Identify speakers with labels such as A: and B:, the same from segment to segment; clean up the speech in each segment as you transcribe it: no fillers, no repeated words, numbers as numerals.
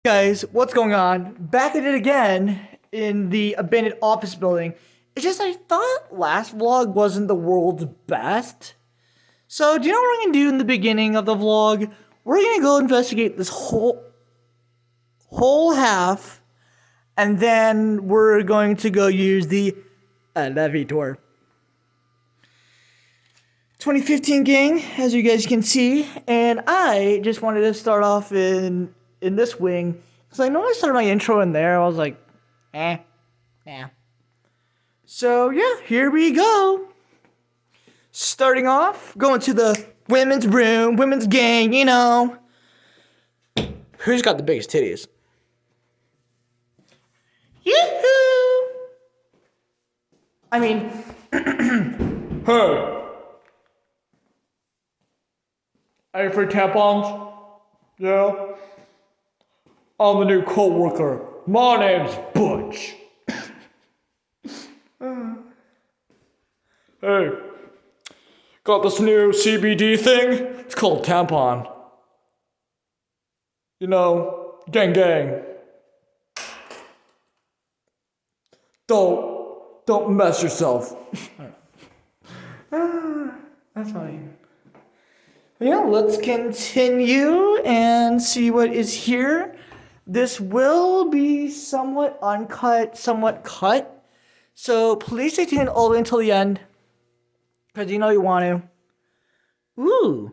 A: Guys, what's going on? Back at it again in the abandoned office building. It's just I thought last vlog wasn't the world's best. So do you know what we're gonna do in the beginning of the vlog? We're gonna go investigate this whole half, and then we're going to go use the elevator. 2015 gang, as you guys can see, and I just wanted to start off in this wing because I know I started my intro in there. I was like, nah. So yeah, here we go. Starting off, going to the women's room, women's gang. You know, who's got the biggest titties? Yoo-hoo! I mean, hey. Are you for tampons? Yeah. I'm the new co-worker. My name's Butch. Hey. Got this new CBD thing? It's called tampon. You know, gang gang. Don't mess yourself. That's funny. Yeah, let's continue and see what is here. This will be somewhat uncut, somewhat cut. So please stay tuned all the way until the end. Because you know you want to. Ooh,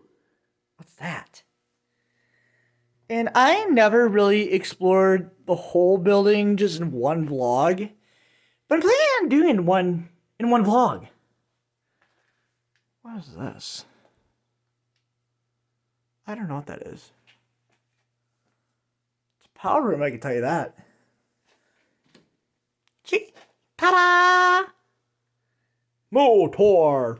A: what's that? And I never really explored the whole building just in one vlog. But I'm planning on doing it in one vlog. What is this? I don't know what that is. It's a power room, I can tell you that. Ta-da! Motor!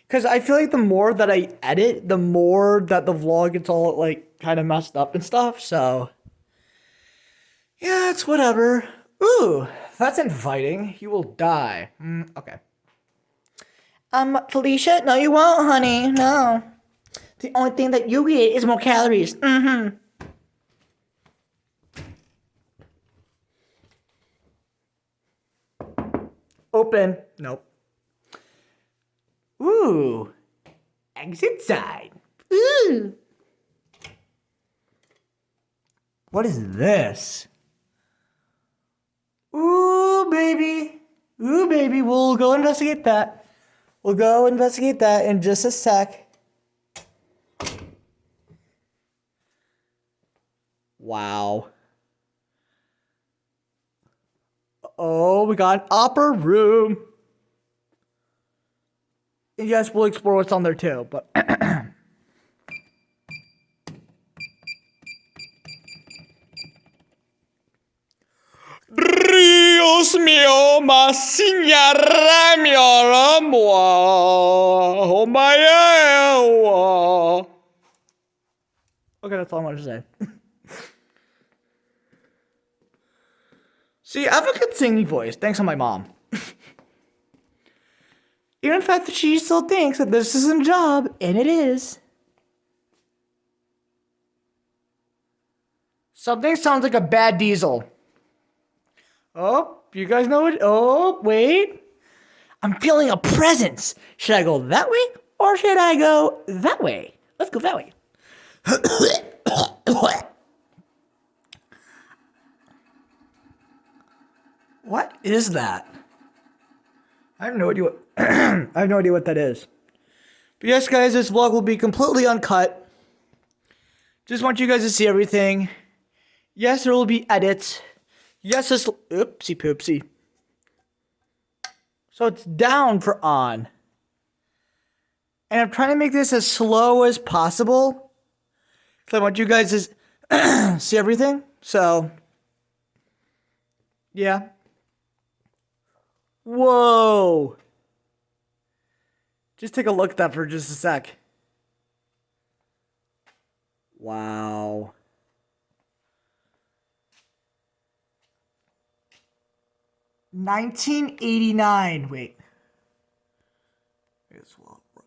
A: Because I feel like the more that I edit, the more that the vlog gets all, like, kind of messed up and stuff, so... yeah, it's whatever. Ooh, that's inviting. You will die. Okay. Felicia? No, you won't, honey. No. The only thing that you eat is more calories. Open. Nope. Ooh. Exit side. Ooh. What is this? Ooh, baby. Ooh, baby. We'll go investigate that. We'll go investigate that in just a sec. Wow. Oh, we got an upper room. And yes, we'll explore what's on there too, but... Dios mío, más señora mi amor. Oh my God. Okay, that's all I wanted to say. See, I have a good singing voice, thanks to my mom. Even the fact that she still thinks that this isn't a job, and it is. Something sounds like a bad diesel. Oh, you guys know it? Oh, wait. I'm feeling a presence. Should I go that way, or should I go that way? Let's go that way. What is that? I have no idea what I have no idea what that is. But yes, guys, this vlog will be completely uncut. Just want you guys to see everything. Yes, there will be edits. Yes, this oopsie poopsie. So it's down for on. And I'm trying to make this as slow as possible. Because I want you guys to see everything. So yeah. Whoa. Just take a look at that for just a sec. Wow. $19.89. Wait. This will work.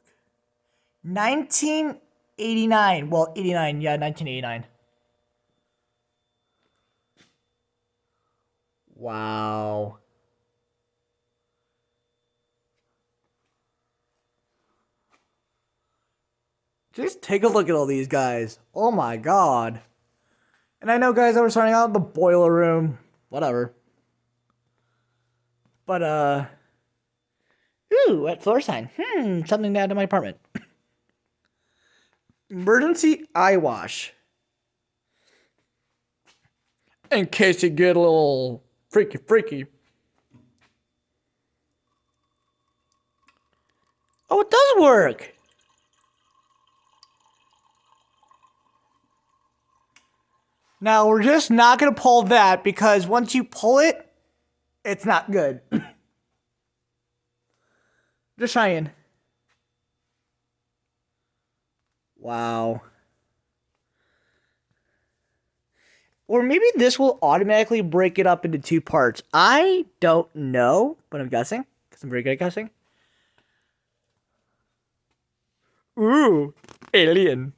A: $19.89. Well, 89. Yeah, 1989. Wow. Just take a look at all these guys. Oh my god. And I know, guys, that we're starting out in the boiler room. Whatever. But, ooh, wet floor sign. Something to add to my apartment. Emergency eye wash. In case you get a little freaky. Oh, it does work. Now, we're just not going to pull that because once you pull it, it's not good. Just trying. Wow. Or maybe this will automatically break it up into two parts. I don't know, but I'm guessing because I'm very good at guessing. Ooh, alien.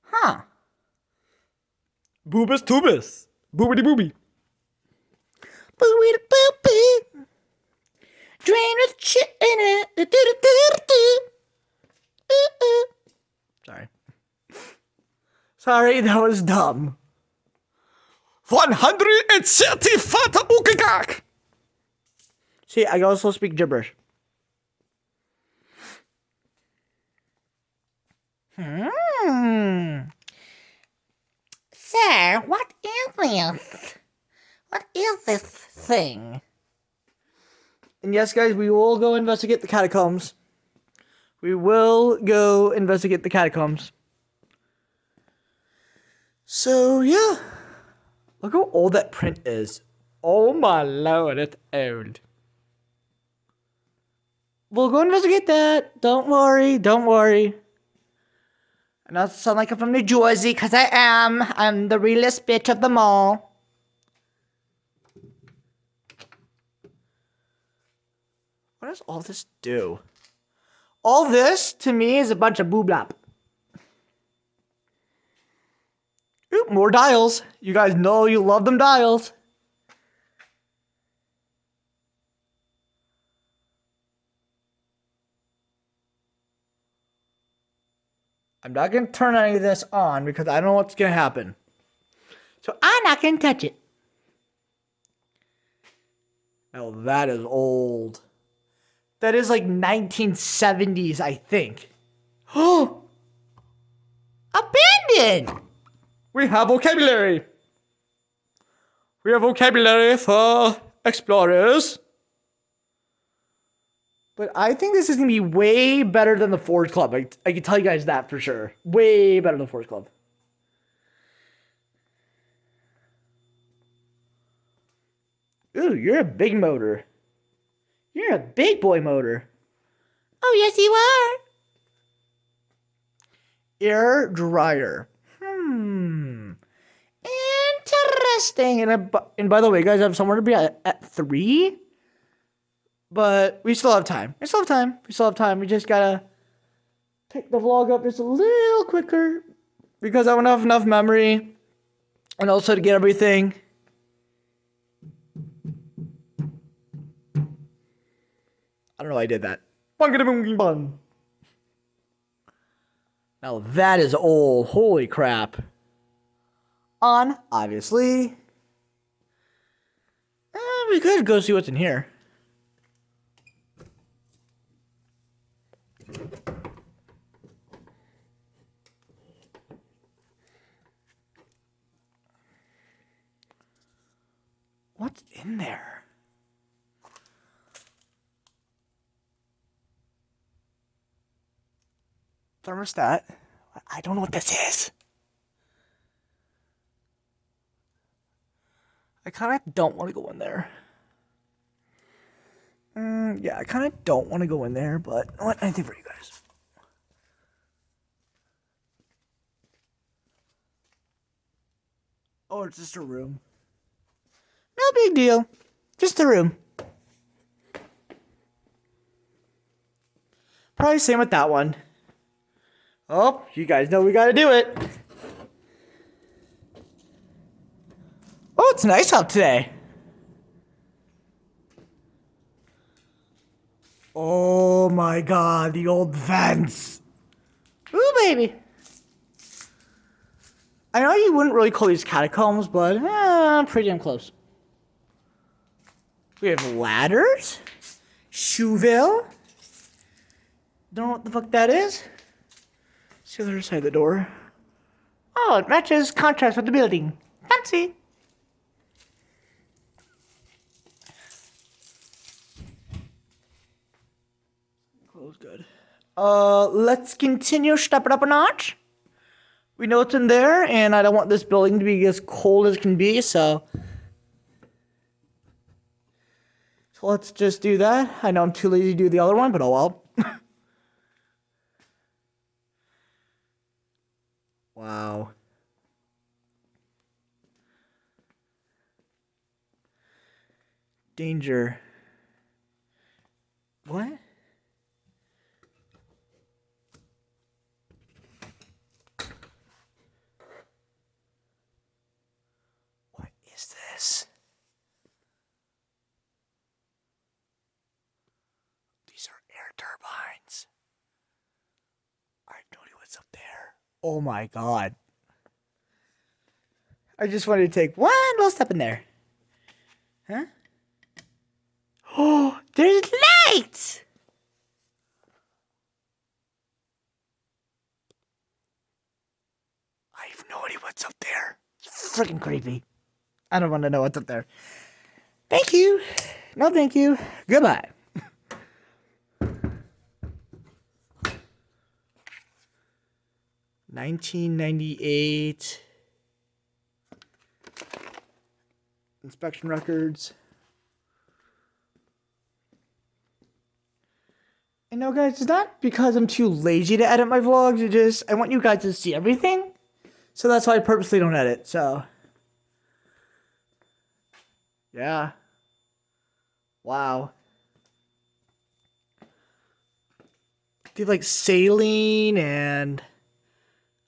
A: Huh. Boobus tubus. Boobity booby. Boobity boopy. Drain with shit in it. Sorry. Sorry, that was dumb. 130 fata ukagak. See, I also speak gibberish. Sir, what is this? What is this thing? And yes, guys, we will go investigate the catacombs. We will go investigate the catacombs. So, yeah. Look how old that print is. Oh my lord, it's old. We'll go investigate that. Don't worry, don't worry. I not sound like I'm from New Jersey, because I am. I'm the realest bitch of them all. What does all this do? All this, to me, is a bunch of booblap. Oop, more dials. You guys know you love them dials. I'm not going to turn any of this on because I don't know what's going to happen. So I'm not going to touch it. Oh, that is old. That is like 1970s, I think. Oh! Abandoned! We have vocabulary. We have vocabulary for explorers. But I think this is going to be way better than the Forge Club. I can tell you guys that for sure. Way better than the Forge Club. Ooh, you're a big motor. You're a big boy motor. Oh, yes, you are. Air dryer. Interesting. And by the way, guys, I have somewhere to be at 3. But we still have time. We still have time. We just gotta pick the vlog up just a little quicker because I don't have enough memory and also to get everything. I don't know why I did that. Now that is old. Holy crap. On, obviously. We could go see what's in here. What's in there? Thermostat. I don't know what this is. I kind of don't want to go in there. Yeah, I kind of don't want to go in there, but what? Anything for you guys. Oh, it's just a room. No big deal. Just a room. Probably same with that one. Oh, you guys know we gotta do it. Oh, it's nice out today. Oh my god, the old vents. Ooh, baby. I know you wouldn't really call these catacombs, but pretty damn close. We have ladders. Shoeville. Don't know what the fuck that is. See the other side of the door. Oh, it matches contrast with the building. Fancy. Close good. Let's continue. Step it up a notch. We know what's in there, and I don't want this building to be as cold as it can be, so let's just do that. I know I'm too lazy to do the other one, but oh well. Wow. Danger. What? What is this? These are air turbines. I have no idea what's up there. Oh my god. I just wanted to take one little step in there. Huh? Oh, there's lights! I have no idea what's up there. It's freaking creepy. I don't want to know what's up there. Thank you. No, thank you. Goodbye. 1998. Inspection records. I know, guys, it's not because I'm too lazy to edit my vlogs. It just, I want you guys to see everything. So that's why I purposely don't edit, so. Yeah. Wow. Did like saline and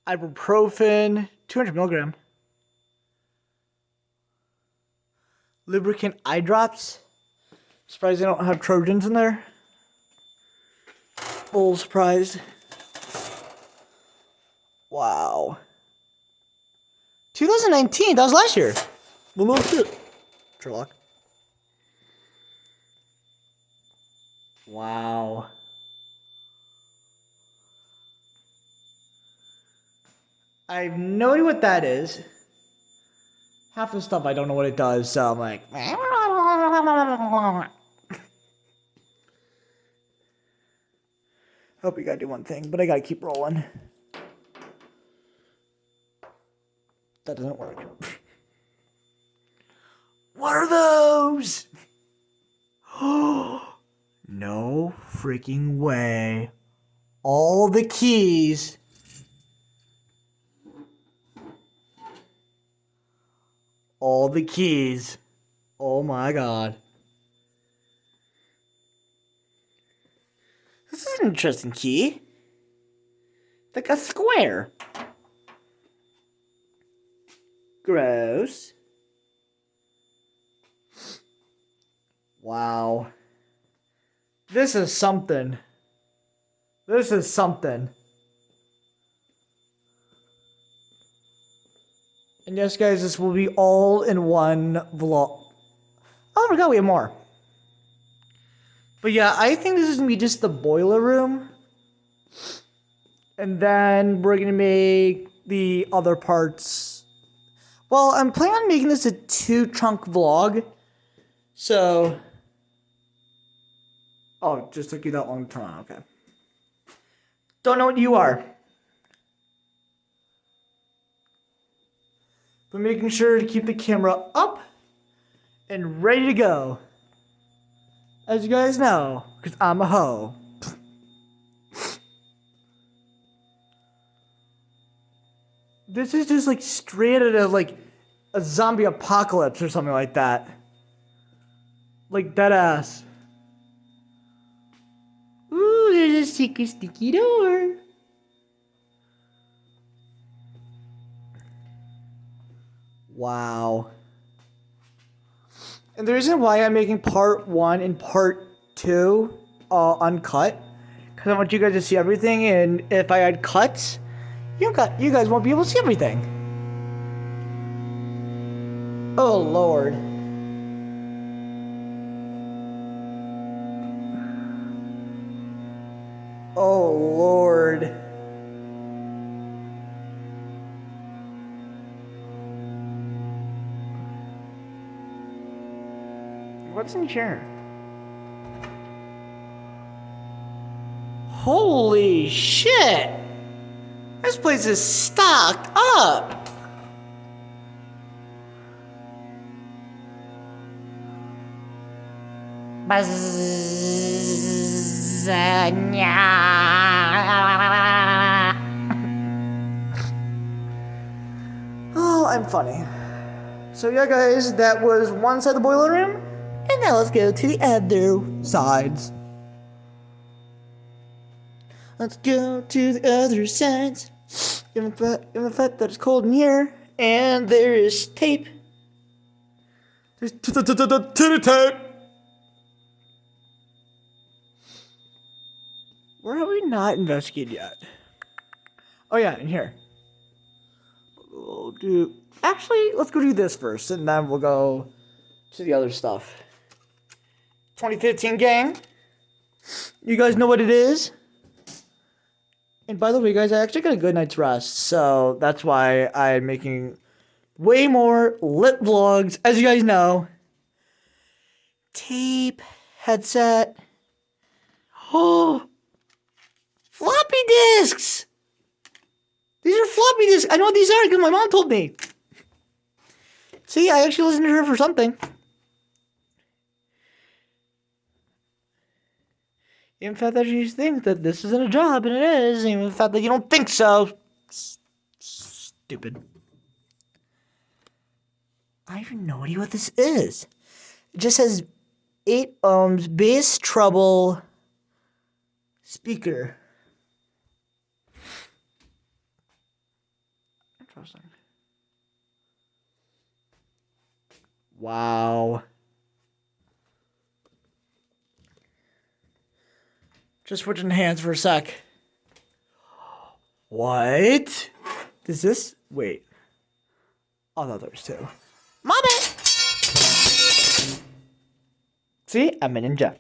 A: ibuprofen, 200 milligram. Lubricant eye drops. Surprised they don't have Trojans in there. Full surprised. Wow. 2019, that was last year. Well, no shit. Sherlock. Wow. I have no idea what that is. Half the stuff I don't know what it does, so I'm like. Hope you gotta do one thing, but I gotta keep rolling. That doesn't work. What are those? No freaking way. All the keys. All the keys. Oh my god. This is an interesting key. Like a square. Gross. Wow. This is something. This is something. And yes, guys, this will be all in one vlog. Oh my god, we have more. But yeah, I think this is going to be just the boiler room. And then we're going to make the other parts. Well, I'm planning on making this a 2-chunk vlog. So. Oh, it just took you that long to turn on. Okay. Don't know what you are. But making sure to keep the camera up and ready to go. As you guys know, because I'm a hoe. This is just like straight out of like a zombie apocalypse or something like that. Like dead ass. Ooh, there's a secret sneaky door. Wow. And the reason why I'm making part 1 and part 2 uncut, because I want you guys to see everything, and if I add cuts, you guys won't be able to see everything. Oh Lord. Oh Lord. What's in here? Holy shit! This place is stocked up! Oh, I'm funny. So yeah, guys, that was one side of the boiler room, and now let's go to the other sides. Let's go to the other sides. Given the fact that it's cold in here, and there is tape. There's tape. Where have we not investigated yet? Oh yeah, in here. We'll do. Actually, let's go do this first, and then we'll go to the other stuff. 2015 gang. You guys know what it is? And by the way, guys, I actually got a good night's rest, so that's why I'm making way more lit vlogs, as you guys know. Tape, headset. Oh, floppy disks! These are floppy disks. I know what these are because my mom told me. See, I actually listened to her for something. Even the fact that you think that this isn't a job, and it is. Even the fact that you don't think so. Stupid. I have no idea what this is. It just says 8 ohms bass treble speaker. Interesting. Wow. Just switching hands for a sec. What? Is this? Wait. Oh, no, there's 2. My bad. See? I'm a ninja.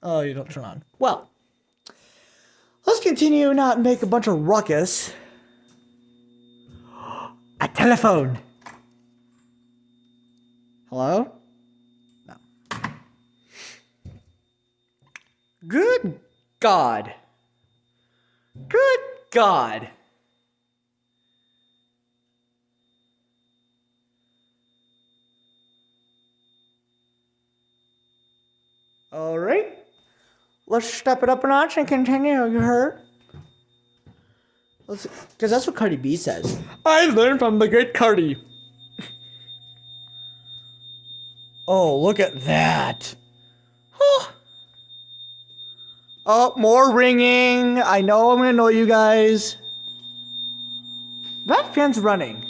A: Oh, you don't turn on. Well, let's continue not make a bunch of ruckus. A telephone. Hello? No. Good God. Good God. All right. Let's step it up a notch and continue. You heard? Because that's what Cardi B says. I learned from the great Cardi. Oh, look at that. Oh, more ringing. I know I'm going to annoy you guys. That fan's running.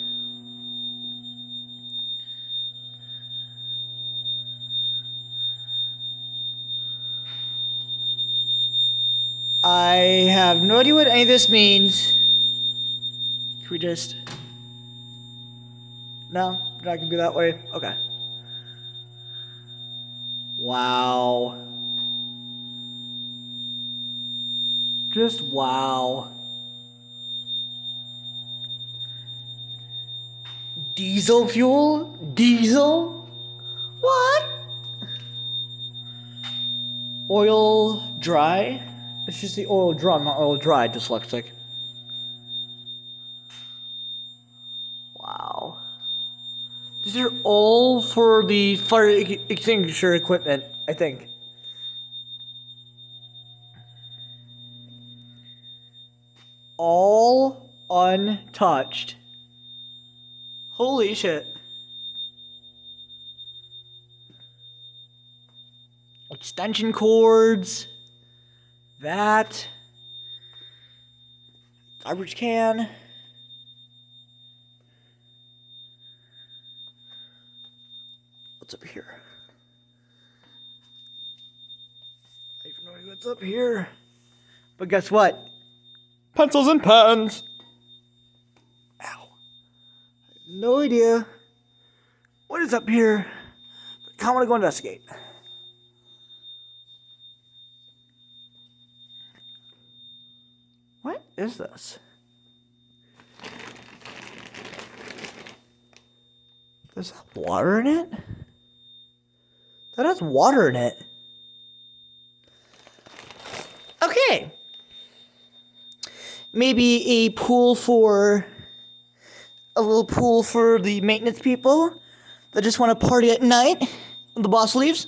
A: I have no idea what any of this means. Can we just... No? Not going to go that way? Okay. Wow. Just wow. Diesel fuel? Diesel? What? Oil dry? It's just the oil drum, not oil dry, dyslexic. Wow. These are all for the fire extinguisher equipment, I think. All untouched. Holy shit. Extension cords. that. Garbage can. What's up here? I have no idea what's up here. But guess what? Pencils and pens. Ow. I have no idea what is up here. But I want to go investigate. What is this? Does that have water in it? That has water in it. Okay. Maybe a pool for... a little pool for the maintenance people that just want to party at night when the boss leaves.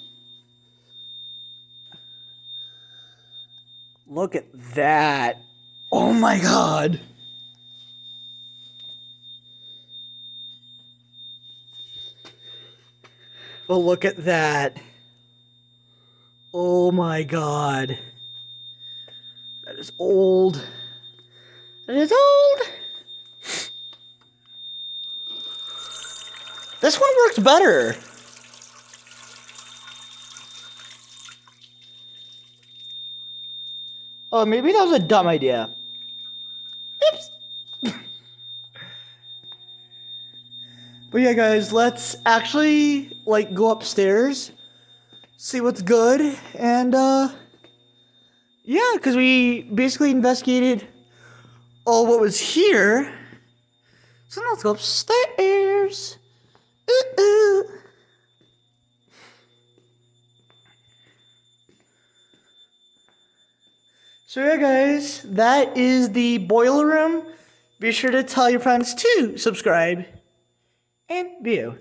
A: Look at that. Oh my god. Well, look at that. Oh my god. That is old. That is old. This one works better. Oh, maybe that was a dumb idea. Oops. But yeah, guys, let's actually, like, go upstairs, see what's good, and, yeah, because we basically investigated all what was here. So now let's go upstairs. Ooh. So yeah, guys, that is the boiler room. Be sure to tell your friends to subscribe and view.